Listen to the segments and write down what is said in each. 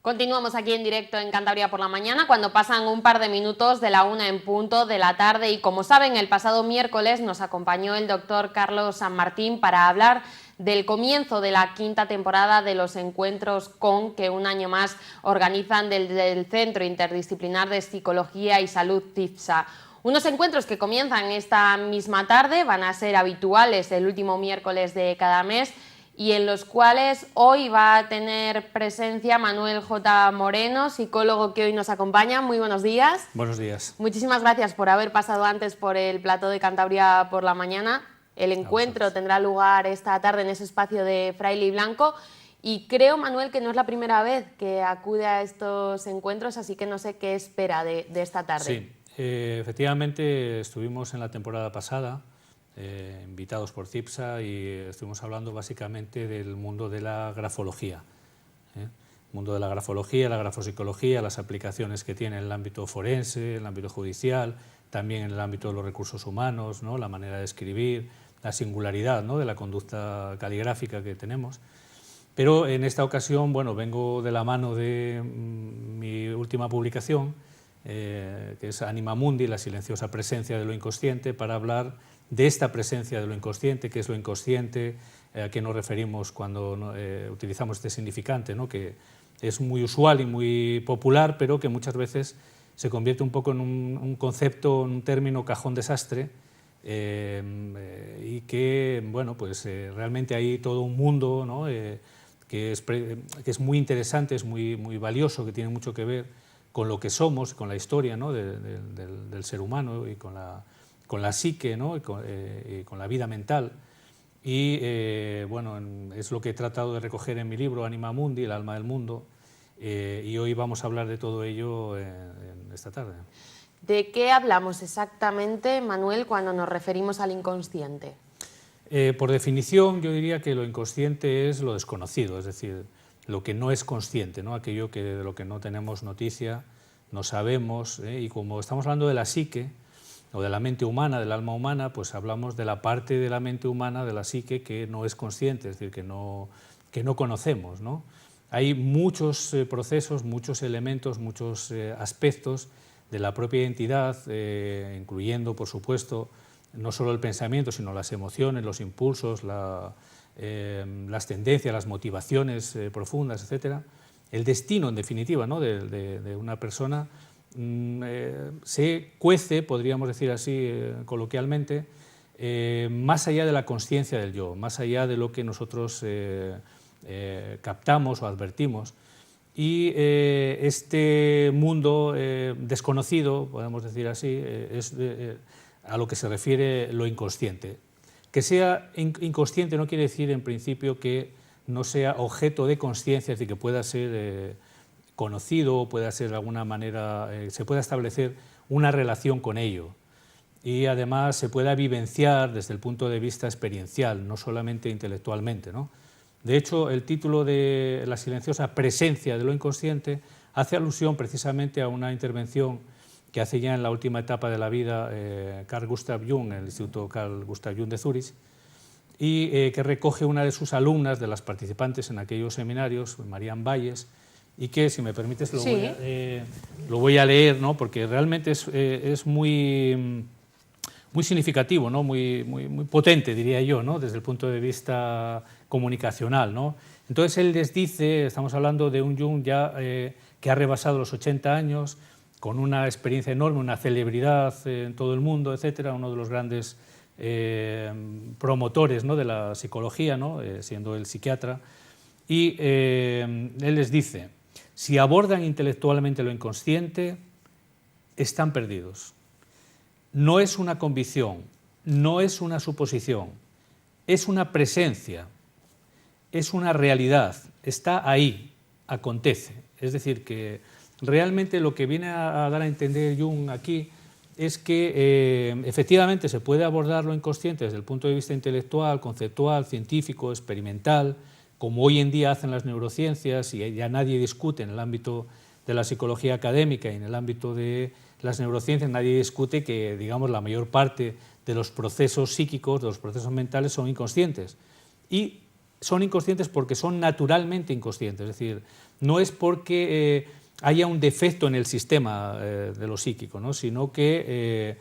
Continuamos aquí en directo en Cantabria por la mañana, cuando pasan un par de minutos de la 1 en punto de la tarde. Y como saben, el pasado miércoles nos acompañó el doctor Carlos San Martín para hablar del comienzo de la quinta temporada de los encuentros CON, que un año más organizan desde el Centro Interdisciplinar de Psicología y Salud CIPSA. Unos encuentros que comienzan esta misma tarde, van a ser habituales el último miércoles de cada mes, y en los cuales hoy va a tener presencia Manuel J. Moreno, psicólogo que hoy nos acompaña. Muy buenos días. Buenos días. Muchísimas gracias por haber pasado antes por el plató de Cantabria por la mañana. El encuentro tendrá lugar esta tarde en ese espacio de Fraile y Blanco. Y creo, Manuel, que no es la primera vez que acude a estos encuentros, así que no sé qué espera de esta tarde. Sí, efectivamente estuvimos en la temporada pasada, invitados por CIPSA, y estuvimos hablando básicamente del mundo de la grafología. El mundo de la grafología, la grafopsicología, las aplicaciones que tiene en el ámbito forense, en el ámbito judicial, también en el ámbito de los recursos humanos, ¿no? La manera de escribir, la singularidad, ¿no?, de la conducta caligráfica que tenemos. Pero en esta ocasión, bueno, vengo de la mano de mi última publicación, que es Anima Mundi, la silenciosa presencia de lo inconsciente, para hablar de esta presencia de lo inconsciente. ¿Qué es lo inconsciente? ¿A qué nos referimos cuando utilizamos este significante, ¿no?, que es muy usual y muy popular, pero que muchas veces se convierte un poco en un concepto, en un término cajón desastre, y que, bueno, pues realmente hay todo un mundo, ¿no?, que es muy interesante, es muy valioso, que tiene mucho que ver con lo que somos, con la historia, ¿no?, del ser humano, y con la psique, ¿no?, y con la vida mental. Y bueno, es lo que he tratado de recoger en mi libro Anima Mundi, el alma del mundo, y hoy vamos a hablar de todo ello en esta tarde. ¿De qué hablamos exactamente, Manuel, cuando nos referimos al inconsciente? Por definición, yo diría que lo inconsciente es lo desconocido, es decir, lo que no es consciente, ¿no?, aquello de lo que no tenemos noticia, no sabemos, y como estamos hablando de la psique, o de la mente humana, del alma humana, pues hablamos de la parte de la mente humana, de la psique, que no es consciente, es decir, que no conocemos, ¿no? Hay muchos procesos, muchos elementos, muchos aspectos de la propia identidad, incluyendo, por supuesto, no solo el pensamiento, sino las emociones, los impulsos, las tendencias, las motivaciones profundas, etcétera. El destino, en definitiva, ¿no?, de una persona se cuece, podríamos decir así coloquialmente, más allá de la conciencia del yo, más allá de lo que nosotros captamos o advertimos. Y este mundo desconocido, podemos decir así, es a lo que se refiere lo inconsciente. Que sea inconsciente no quiere decir, en principio, que no sea objeto de conciencia, es decir, que pueda ser conocido, pueda ser de alguna manera, se pueda establecer una relación con ello, y además se pueda vivenciar desde el punto de vista experiencial, no solamente intelectualmente, ¿no? De hecho, el título de La silenciosa presencia de lo inconsciente hace alusión precisamente a una intervención que hace ya en la última etapa de la vida Carl Gustav Jung, en el Instituto Carl Gustav Jung de Zúrich, y que recoge una de sus alumnas, de las participantes en aquellos seminarios, Marianne Valles, y que, si me permites, lo voy a leer, ¿no?, porque realmente es muy significativo, ¿no?, muy potente, diría yo, ¿no?, desde el punto de vista comunicacional, ¿no? Entonces él les dice, estamos hablando de un Jung ya que ha rebasado los 80 años, con una experiencia enorme, una celebridad en todo el mundo, etcétera, uno de los grandes promotores, ¿no?, de la psicología, ¿no?, siendo el psiquiatra, y él les dice: si abordan intelectualmente lo inconsciente, están perdidos. No es una convicción, no es una suposición, es una presencia, es una realidad, está ahí, acontece. Es decir, que realmente lo que viene a dar a entender Jung aquí es que efectivamente se puede abordar lo inconsciente desde el punto de vista intelectual, conceptual, científico, experimental, como hoy en día hacen las neurociencias, y ya nadie discute en el ámbito de la psicología académica y en el ámbito de las neurociencias, nadie discute que, digamos, la mayor parte de los procesos psíquicos, de los procesos mentales, son inconscientes. Y son inconscientes porque son naturalmente inconscientes, es decir, no es porque haya un defecto en el sistema de lo psíquico, ¿no? Sino que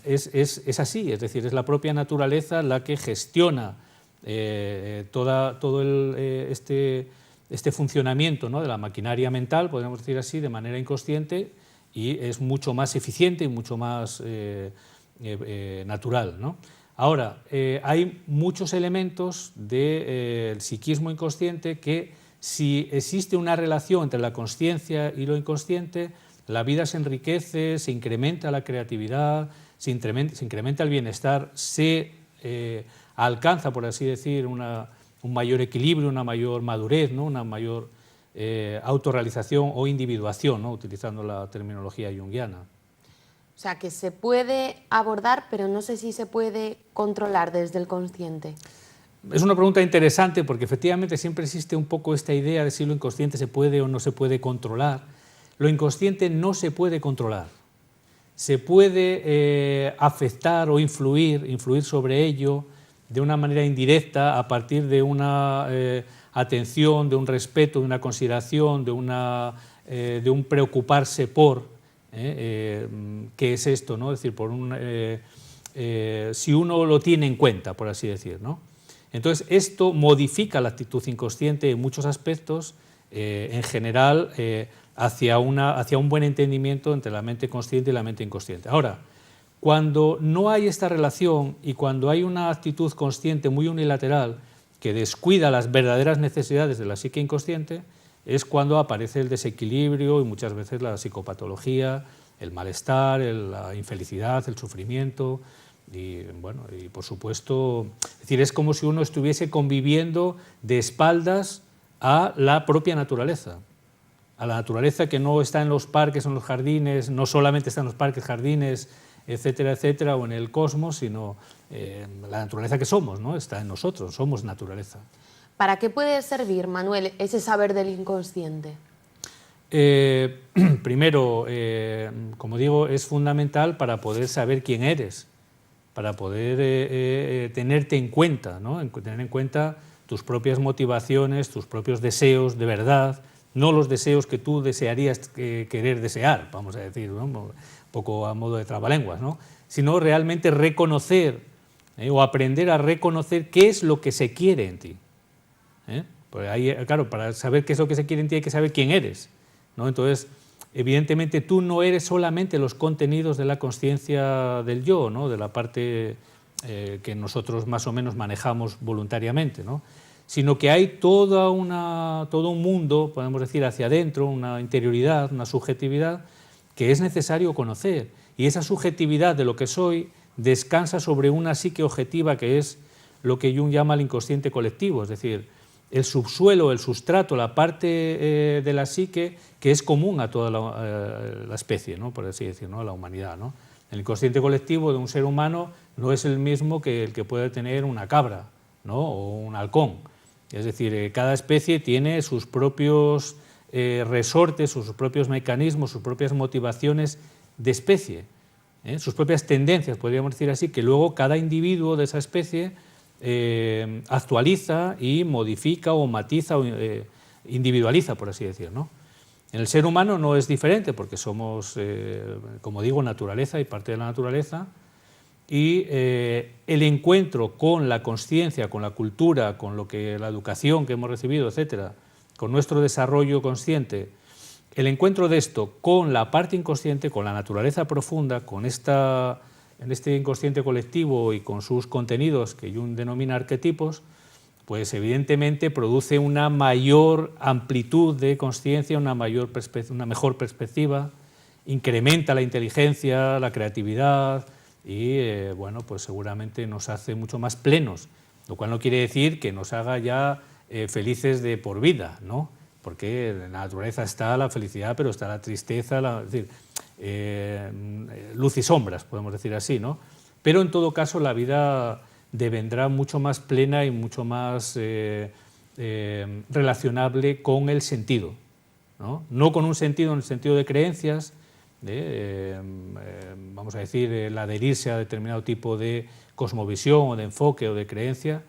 es así, es decir, es la propia naturaleza la que gestiona todo este funcionamiento, ¿no?, de la maquinaria mental, podríamos decir así, de manera inconsciente, y es mucho más eficiente y mucho más natural, ¿no? Ahora, hay muchos elementos del psiquismo inconsciente que, si existe una relación entre la consciencia y lo inconsciente, la vida se enriquece, se incrementa la creatividad, se incrementa el bienestar, se alcanza, por así decir, un mayor equilibrio, una mayor madurez, ¿no?, una mayor autorrealización o individuación, ¿no?, utilizando la terminología junguiana. O sea, que se puede abordar, pero no sé si se puede controlar desde el consciente. Es una pregunta interesante porque efectivamente siempre existe un poco esta idea de si lo inconsciente se puede o no se puede controlar. Lo inconsciente no se puede controlar. Se puede afectar o influir sobre ello de una manera indirecta a partir de una atención, de un respeto, de una consideración, de un preocuparse por... ¿qué es esto, ¿no? Es decir, si uno lo tiene en cuenta, por así decir, ¿no? Entonces, esto modifica la actitud inconsciente en muchos aspectos, en general, hacia un buen entendimiento entre la mente consciente y la mente inconsciente. Ahora, cuando no hay esta relación y cuando hay una actitud consciente muy unilateral que descuida las verdaderas necesidades de la psique inconsciente, es cuando aparece el desequilibrio y muchas veces la psicopatología, el malestar, la infelicidad, el sufrimiento y, bueno, y por supuesto, es decir, es como si uno estuviese conviviendo de espaldas a la propia naturaleza, a la naturaleza que no está en los parques o en los jardines, no solamente está en los parques, jardines, etcétera, etcétera, o en el cosmos, sino la naturaleza que somos, ¿no?, está en nosotros, somos naturaleza. ¿Para qué puede servir, Manuel, ese saber del inconsciente? Primero, como digo, es fundamental para poder saber quién eres, para poder tenerte en cuenta, ¿no?, tener en cuenta tus propias motivaciones, tus propios deseos de verdad, no los deseos que tú desearías querer desear, vamos a decir, ¿no?, un poco a modo de trabalenguas, ¿no?, sino realmente reconocer o aprender a reconocer qué es lo que se quiere en ti. Pues ahí, claro, para saber qué es lo que se quiere en ti hay que saber quién eres, ¿no? Entonces, evidentemente tú no eres solamente los contenidos de la consciencia del yo, ¿no?, de la parte que nosotros más o menos manejamos voluntariamente, ¿no?, sino que hay todo un mundo, podemos decir, hacia adentro, una interioridad, una subjetividad que es necesario conocer, y esa subjetividad de lo que soy descansa sobre una psique objetiva que es lo que Jung llama el inconsciente colectivo, es decir, el subsuelo, el sustrato, la parte de la psique que es común a toda la especie, ¿no?, por así decirlo, ¿no?, a la humanidad, ¿no? El inconsciente colectivo de un ser humano no es el mismo que el que puede tener una cabra, ¿no?, o un halcón. Es decir, cada especie tiene sus propios resortes, sus propios mecanismos, sus propias motivaciones de especie, sus propias tendencias, podríamos decir así, que luego cada individuo de esa especie actualiza y modifica o matiza o individualiza, por así decir, ¿no? En el ser humano no es diferente porque somos, como digo, naturaleza y parte de la naturaleza, y el encuentro con la consciencia, con la cultura, con la educación que hemos recibido, etcétera, con nuestro desarrollo consciente, el encuentro de esto con la parte inconsciente, con la naturaleza profunda, con en este inconsciente colectivo y con sus contenidos que Jung denomina arquetipos, pues evidentemente produce una mayor amplitud de consciencia, una mejor perspectiva, incrementa la inteligencia, la creatividad y bueno, pues seguramente nos hace mucho más plenos, lo cual no quiere decir que nos haga ya felices de por vida, ¿no? Porque en la naturaleza está la felicidad, pero está la tristeza, es decir, luz y sombras, podemos decir así, ¿no? Pero en todo caso la vida devendrá mucho más plena y mucho más relacionable con el sentido, ¿no? No con un sentido en el sentido de creencias, vamos a decir, el adherirse a determinado tipo de cosmovisión o de enfoque o de creencia,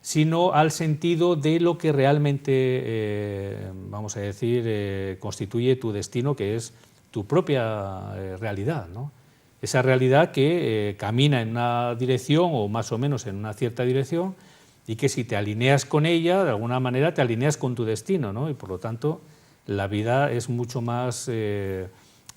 sino al sentido de lo que realmente, vamos a decir, constituye tu destino, que es tu propia realidad, ¿no? Esa realidad que camina en una dirección o más o menos en una cierta dirección, y que si te alineas con ella, de alguna manera te alineas con tu destino, ¿no? Y por lo tanto la vida es mucho más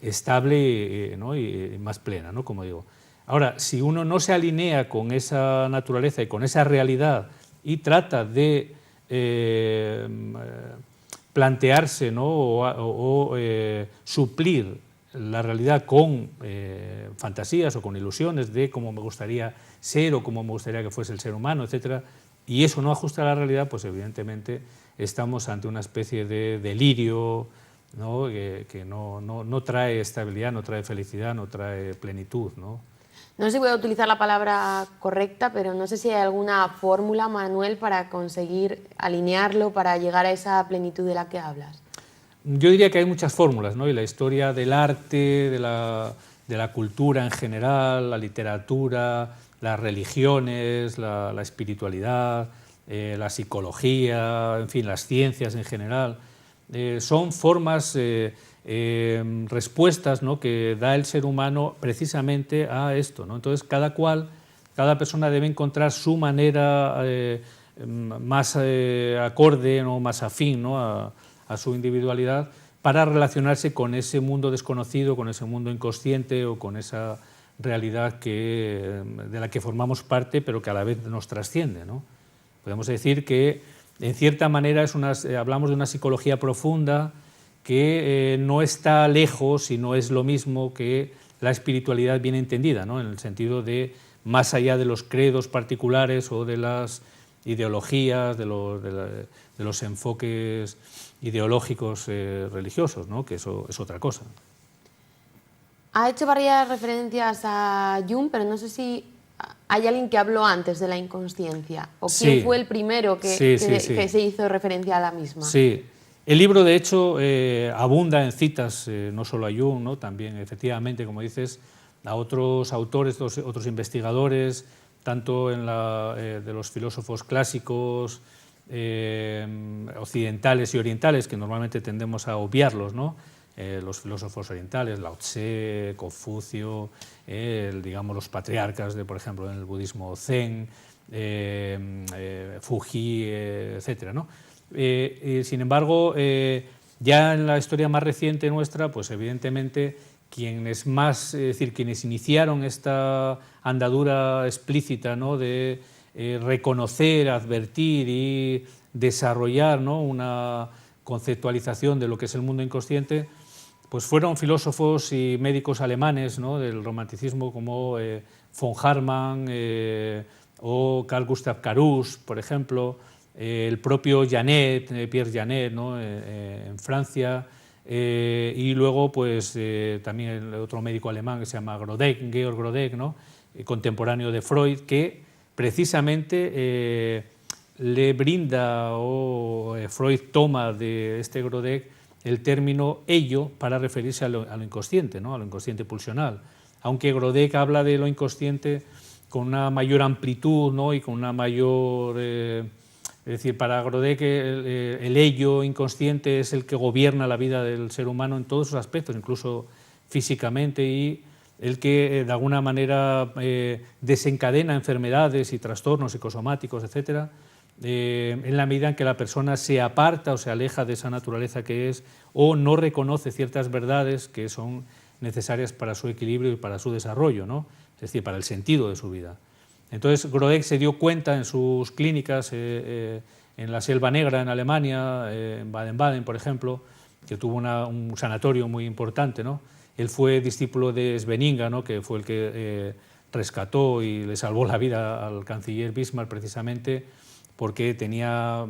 estable, ¿no? y más plena, ¿no? Como digo. Ahora, si uno no se alinea con esa naturaleza y con esa realidad y trata de plantearse, ¿no? o suplir la realidad con fantasías o con ilusiones de cómo me gustaría ser o cómo me gustaría que fuese el ser humano, etcétera, y eso no ajusta a la realidad, pues evidentemente estamos ante una especie de delirio, ¿no? que no trae estabilidad, no trae felicidad, no trae plenitud, ¿no? No sé si voy a utilizar la palabra correcta, pero no sé si hay alguna fórmula, Manuel, para conseguir alinearlo, para llegar a esa plenitud de la que hablas. Yo diría que hay muchas fórmulas, ¿no? Y la historia del arte, de la cultura en general, la literatura, las religiones, la espiritualidad, la psicología, en fin, las ciencias en general, son formas, respuestas, ¿no? que da el ser humano precisamente a esto, ¿no? Entonces, cada persona debe encontrar su manera más acorde, ¿no? más afín, ¿no? a su individualidad, para relacionarse con ese mundo desconocido, con ese mundo inconsciente o con esa realidad de la que formamos parte, pero que a la vez nos trasciende, ¿no? Podemos decir que, en cierta manera, hablamos de una psicología profunda que no está lejos y no es lo mismo que la espiritualidad bien entendida, ¿no? En el sentido de más allá de los credos particulares o de las ideologías, de los enfoques ideológicos religiosos, ¿no? que eso es otra cosa. Ha hecho varias referencias a Jung, pero no sé si hay alguien que habló antes de la inconsciencia, o quién fue el primero que se hizo referencia a la misma. Sí, el libro de hecho abunda en citas, no solo a Jung, ¿no? también efectivamente, como dices, a otros autores, otros investigadores, tanto de los filósofos clásicos, occidentales y orientales, que normalmente tendemos a obviarlos, ¿no? Los filósofos orientales, Lao Tse, Confucio, digamos los patriarcas, por ejemplo, en el budismo Zen, Fuji, etcétera, ¿no? Sin embargo, ya en la historia más reciente nuestra, pues evidentemente quienes iniciaron esta andadura explícita, ¿no? de reconocer, advertir y desarrollar, ¿no? una conceptualización de lo que es el mundo inconsciente, pues fueron filósofos y médicos alemanes, ¿no? del romanticismo, como von Hartmann o Carl Gustav Camus, por ejemplo, el propio Janet, Pierre Janet, ¿no? en Francia, y luego pues también el otro médico alemán que se llama Grodeck, Georg Grodeck, ¿no? Contemporáneo de Freud, que precisamente le brinda, o Freud toma de este Grodeck el término ello para referirse a lo inconsciente, ¿no? a lo inconsciente pulsional. Aunque Grodeck habla de lo inconsciente con una mayor amplitud, ¿no? y con una mayor... es decir, para Grodeck el ello inconsciente es el que gobierna la vida del ser humano en todos sus aspectos, incluso físicamente, y el que de alguna manera desencadena enfermedades y trastornos psicosomáticos, etcétera, en la medida en que la persona se aparta o se aleja de esa naturaleza que es, o no reconoce ciertas verdades que son necesarias para su equilibrio y para su desarrollo, ¿no? Es decir, para el sentido de su vida. Entonces Grodeck se dio cuenta en sus clínicas en la Selva Negra, en Alemania, en Baden-Baden, por ejemplo, que tuvo un sanatorio muy importante, ¿no? Él fue discípulo de Svenninga, ¿no? que fue el que rescató y le salvó la vida al canciller Bismarck, precisamente porque tenía,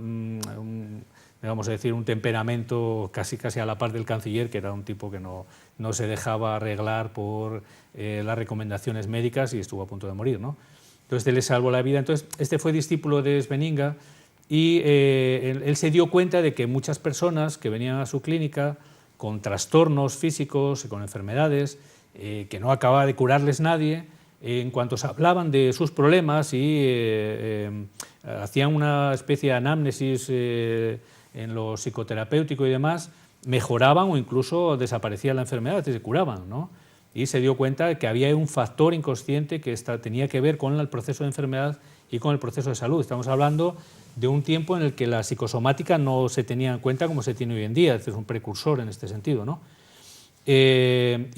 vamos a decir, un temperamento casi a la par del canciller, que era un tipo que no se dejaba arreglar por las recomendaciones médicas y estuvo a punto de morir, ¿no? Entonces él le salvó la vida. Entonces este fue discípulo de Svenninga y él se dio cuenta de que muchas personas que venían a su clínica con trastornos físicos y con enfermedades que no acababa de curarles nadie, en cuanto se hablaban de sus problemas y hacían una especie de anamnesis en lo psicoterapéutico y demás, mejoraban o incluso desaparecía la enfermedad, se curaban, ¿no? Y se dio cuenta de que había un factor inconsciente que tenía que ver con el proceso de enfermedad y con el proceso de salud. Estamos hablando de un tiempo en el que la psicosomática no se tenía en cuenta como se tiene hoy en día, es un precursor en este sentido, ¿no? Entonces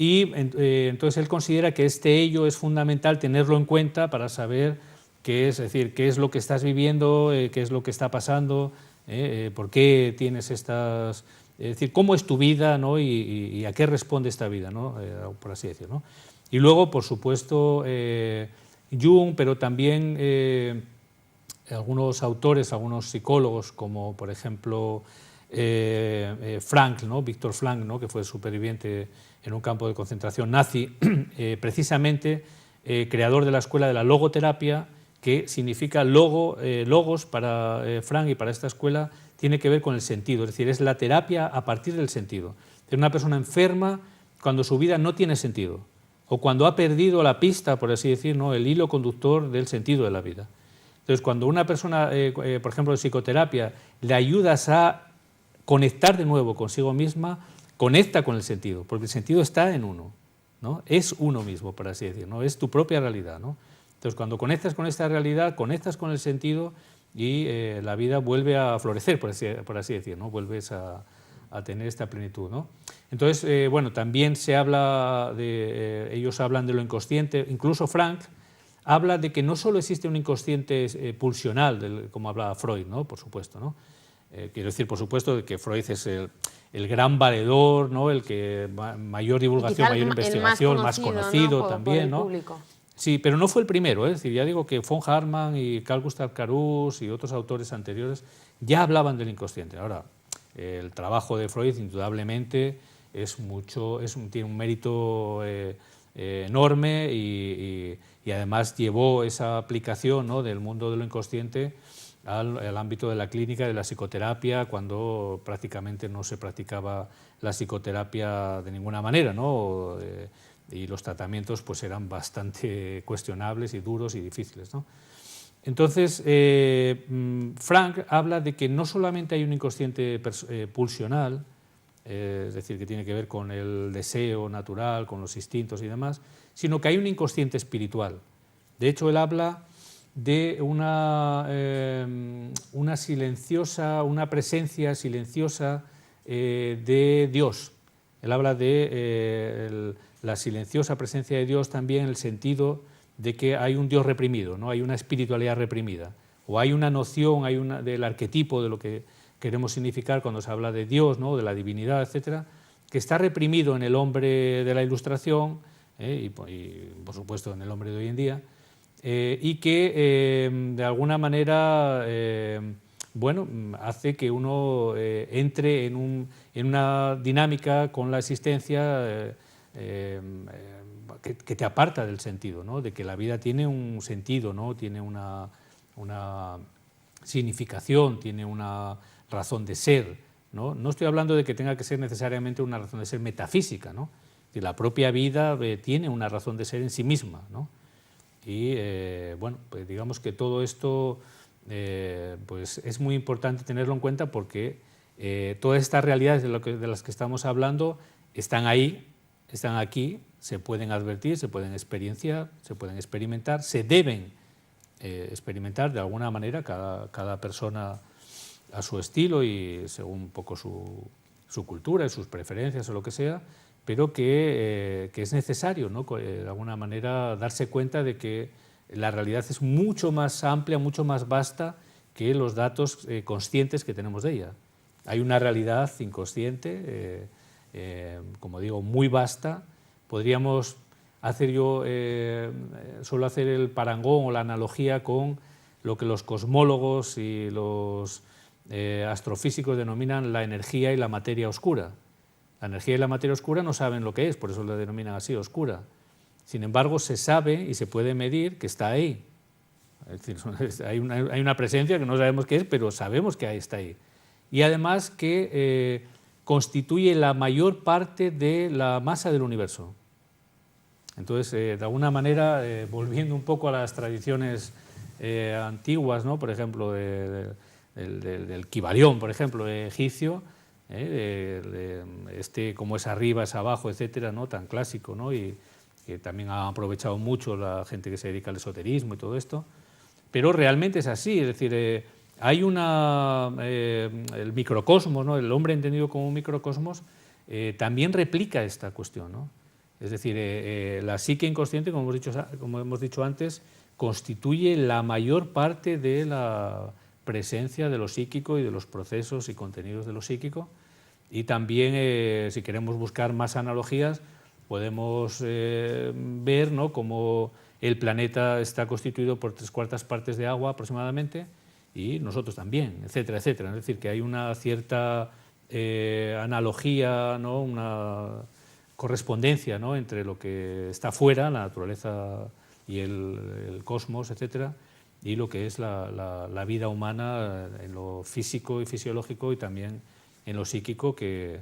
él considera que este ello es fundamental tenerlo en cuenta para saber qué es lo que estás viviendo, qué es lo que está pasando, por qué tienes estas... Es decir, cómo es tu vida, ¿no? y a qué responde esta vida, ¿no? Por así decirlo, ¿no? Y luego, por supuesto, Jung, pero también algunos autores, algunos psicólogos, como por ejemplo Frankl, ¿no? Víctor Frankl, ¿no? Que fue superviviente en un campo de concentración nazi, precisamente creador de la escuela de la logoterapia, que significa logos para Frankl y para esta escuela, tiene que ver con el sentido, es decir, es la terapia a partir del sentido. Es una persona enferma cuando su vida no tiene sentido, o cuando ha perdido la pista, por así decir, ¿no? El hilo conductor del sentido de la vida. Entonces, cuando una persona, por ejemplo, de psicoterapia, le ayudas a conectar de nuevo consigo misma, conecta con el sentido, porque el sentido está en uno, ¿no? Es uno mismo, por así decir, ¿no? Es tu propia realidad, ¿no? Entonces, cuando conectas con esta realidad, conectas con el sentido y la vida vuelve a florecer, por así decir, ¿no? Vuelves a tener esta plenitud, ¿no? Entonces, bueno, también se habla ellos hablan de lo inconsciente, incluso Frankl habla de que no solo existe un inconsciente pulsional, como hablaba Freud, ¿no? Por supuesto, ¿no? Quiero decir, por supuesto, que Freud es el gran valedor, ¿no? El que mayor divulgación, mayor investigación, más conocido, ¿no? También, ¿no? Público. Sí, pero no fue el primero, es decir, ya digo que von Hartmann y Carl Gustav Caruso y otros autores anteriores ya hablaban del inconsciente. Ahora, el trabajo de Freud indudablemente tiene un mérito enorme y además llevó esa aplicación, ¿no? Del mundo de lo inconsciente al ámbito de la clínica, de la psicoterapia, cuando prácticamente no se practicaba la psicoterapia de ninguna manera, ¿no? Y los tratamientos pues eran bastante cuestionables y duros y difíciles, ¿no? Entonces, Frankl habla de que no solamente hay un inconsciente pulsional, es decir, que tiene que ver con el deseo natural, con los instintos y demás, sino que hay un inconsciente espiritual. De hecho, él habla de una presencia silenciosa de Dios. Él habla de la silenciosa presencia de Dios también en el sentido de que hay un Dios reprimido, ¿no? Hay una espiritualidad reprimida, o hay una noción del arquetipo de lo que queremos significar cuando se habla de Dios, ¿no? De la divinidad, etcétera, que está reprimido en el hombre de la Ilustración y por supuesto en el hombre de hoy en día, y que de alguna manera bueno, hace que uno entre en una dinámica con la existencia que te aparta del sentido, ¿no? De que la vida tiene un sentido, ¿no? Tiene una significación, tiene una razón de ser, ¿no? No estoy hablando de que tenga que ser necesariamente una razón de ser metafísica, ¿no? Que la propia vida tiene una razón de ser en sí misma, ¿no? Y bueno, pues digamos que todo esto pues es muy importante tenerlo en cuenta porque todas estas realidades de las que estamos hablando están ahí, están aquí, se pueden advertir, se pueden experienciar, se pueden experimentar, se deben experimentar de alguna manera, cada persona a su estilo y según un poco su cultura y sus preferencias o lo que sea, pero que es necesario, ¿no? De alguna manera darse cuenta de que la realidad es mucho más amplia, mucho más vasta que los datos conscientes que tenemos de ella. Hay una realidad inconsciente, como digo, muy vasta. Podríamos hacer solo hacer el parangón o la analogía con lo que los cosmólogos y los astrofísicos denominan la energía y la materia oscura. La energía y la materia oscura no saben lo que es, por eso la denominan así, oscura. Sin embargo, se sabe y se puede medir que está ahí. Es decir, hay una presencia que no sabemos qué es, pero sabemos que está ahí. Y además que constituye la mayor parte de la masa del universo. Entonces, de alguna manera, volviendo un poco a las tradiciones antiguas, ¿no? Por ejemplo, del Kibalión, por ejemplo, egipcio, como es arriba, es abajo, etcétera, ¿no? Tan clásico, ¿no? Y que también ha aprovechado mucho la gente que se dedica al esoterismo y todo esto, pero realmente es así, es decir, hay el microcosmos, ¿no? El hombre entendido como un microcosmos también replica esta cuestión, ¿no? Es decir, la psique inconsciente, como hemos dicho antes, constituye la mayor parte de la presencia de lo psíquico y de los procesos y contenidos de lo psíquico. Y también, si queremos buscar más analogías, podemos ver, ¿no?, cómo el planeta está constituido por 3/4 partes de agua aproximadamente, y nosotros también, etcétera, etcétera. Es decir, que hay una cierta analogía, ¿no?, una correspondencia, ¿no?, entre lo que está fuera, la naturaleza y el cosmos, etcétera, y lo que es la vida humana en lo físico y fisiológico, y también en lo psíquico, que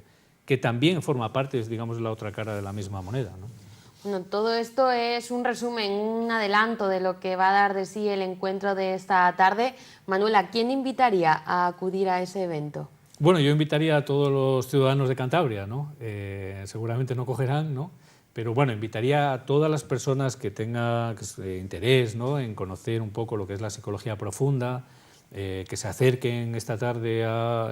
también forma parte, digamos, de la otra cara de la misma moneda, ¿no? Bueno, todo esto es un resumen, un adelanto de lo que va a dar de sí el encuentro de esta tarde. Manuel, ¿a quién invitaría a acudir a ese evento? Bueno, yo invitaría a todos los ciudadanos de Cantabria, ¿no? Seguramente no cogerán, ¿no? Pero bueno, invitaría a todas las personas que tengan interés, ¿no?, en conocer un poco lo que es la psicología profunda, que se acerquen esta tarde a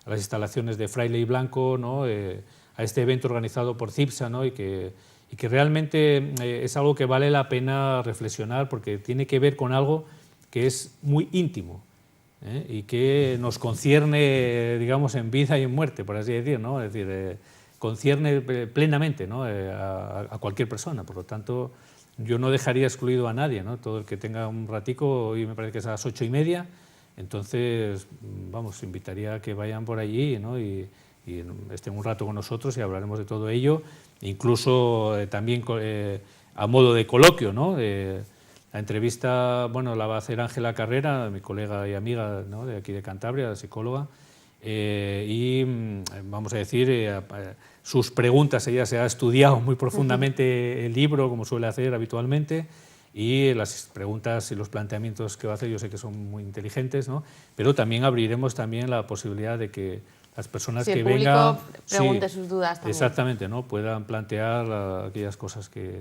las instalaciones de Fraile y Blanco, ¿no?, a este evento organizado por CIPSA, ¿no?, y que realmente es algo que vale la pena reflexionar, porque tiene que ver con algo que es muy íntimo, y que nos concierne, digamos, en vida y en muerte, por así decir, ¿no? Es decir, concierne plenamente, ¿no?, a cualquier persona. Por lo tanto, yo no dejaría excluido a nadie, ¿no? Todo el que tenga un ratico, hoy me parece que es a las 8:30, entonces, vamos, invitaría a que vayan por allí, ¿no?, y estén un rato con nosotros y hablaremos de todo ello, incluso también a modo de coloquio, ¿no? La entrevista, bueno, la va a hacer Ángela Carrera, mi colega y amiga, ¿no?, de aquí de Cantabria, psicóloga, y vamos a decir, sus preguntas, ella se ha estudiado muy profundamente el libro, como suele hacer habitualmente, y las preguntas y los planteamientos que va a hacer yo sé que son muy inteligentes, ¿no? Pero también abriremos también la posibilidad de que las personas que vengan pregunte sus dudas también. Exactamente, ¿no?, puedan plantear aquellas cosas que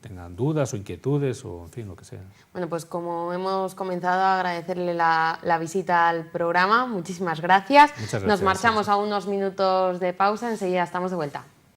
tengan dudas o inquietudes, o en fin, lo que sea. Bueno, pues como hemos comenzado, a agradecerle la visita al programa. Muchísimas gracias. Muchas gracias. Nos marchamos a unos minutos de pausa, enseguida estamos de vuelta.